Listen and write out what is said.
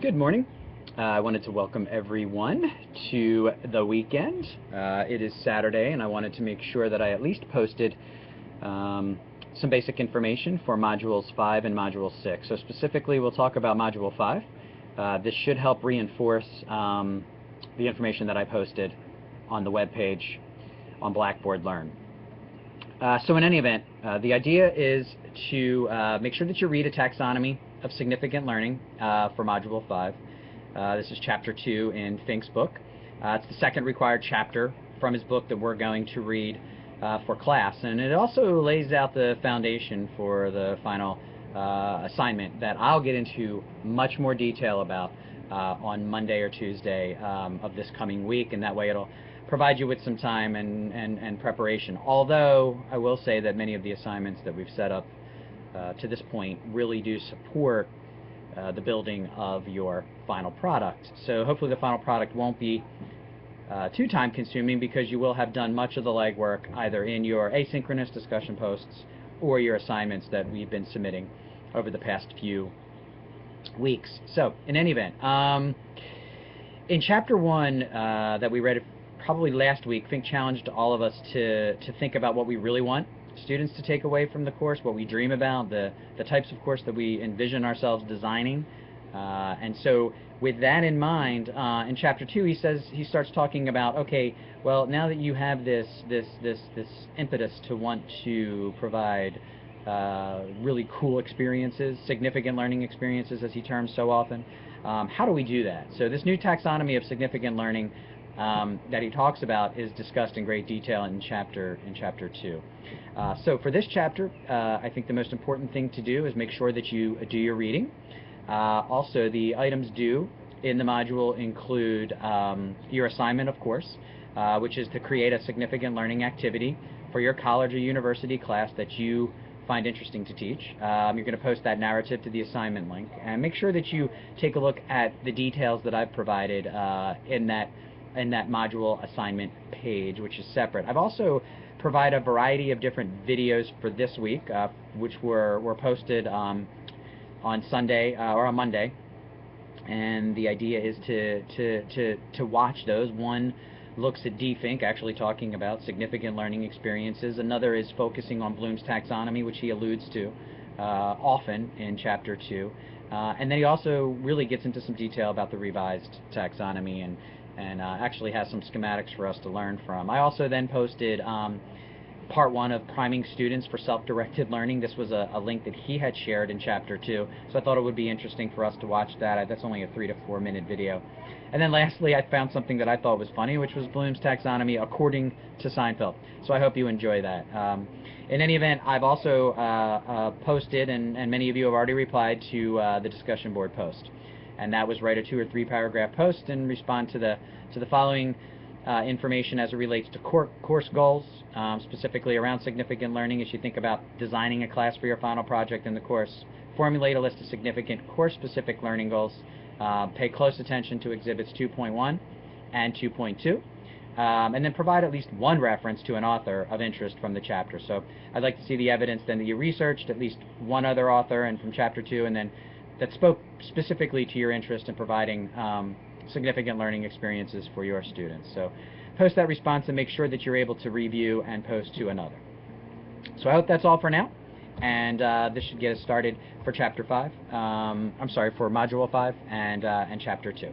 Good morning. I wanted to welcome everyone to the weekend. It is Saturday, and I wanted to make sure that I at least posted some basic information for Modules 5 and Module 6. So specifically, we'll talk about Module 5. This should help reinforce the information that I posted on the webpage on Blackboard Learn. So in any event, the idea is to make sure that you read a taxonomy of significant learning for Module 5. This is Chapter 2 in Fink's book. It's the second required chapter from his book that we're going to read for class, and it also lays out the foundation for the final assignment that I'll get into much more detail about on Monday or Tuesday of this coming week, and that way it'll provide you with some time and preparation. Although I will say that many of the assignments that we've set up to this point really do support the building of your final product. So hopefully the final product won't be too time consuming, because you will have done much of the legwork either in your asynchronous discussion posts or your assignments that we've been submitting over the past few weeks. So in any event, in Chapter 1 that we read probably last week, Fink challenged all of us to think about what we really want students to take away from the course, what we dream about, the types of course that we envision ourselves designing. And so with that in mind, in Chapter 2 he starts talking about, okay, well, now that you have this impetus to want to provide really cool experiences, significant learning experiences as he terms so often, how do we do that? So this new taxonomy of significant learning that he talks about is discussed in great detail in Chapter 2. So for this chapter, I think the most important thing to do is make sure that you do your reading. Also, the items due in the module include your assignment, of course, which is to create a significant learning activity for your college or university class that you find interesting to teach. You're going to post that narrative to the assignment link, and make sure that you take a look at the details that I've provided in that module assignment page, which is separate. I've also provided a variety of different videos for this week, which were posted on Sunday or on Monday, and the idea is to watch those. One looks at Fink actually talking about significant learning experiences. Another is focusing on Bloom's taxonomy, which he alludes to often in Chapter 2. And then he also really gets into some detail about the revised taxonomy and actually has some schematics for us to learn from. I also then posted Part 1 of Priming Students for Self-Directed Learning. This was a link that he had shared in Chapter 2, so I thought it would be interesting for us to watch that. That's only a 3 to 4 minute video. And then lastly, I found something that I thought was funny, which was Bloom's taxonomy according to Seinfeld. So I hope you enjoy that. In any event, I've also posted, and many of you have already replied to the discussion board post. And that was write a 2 or 3 paragraph post and respond to the following information as it relates to course goals, specifically around significant learning as you think about designing a class for your final project in the course. Formulate a list of significant course-specific learning goals. Pay close attention to Exhibits 2.1 and 2.2. And then provide at least one reference to an author of interest from the chapter. So I'd like to see the evidence then that you researched at least one other author and from Chapter 2, and then that spoke specifically to your interest in providing significant learning experiences for your students. So post that response and make sure that you're able to review and post to another. So I hope that's all for now, and this should get us started for Chapter 5. I'm sorry, for Module 5 and Chapter 2.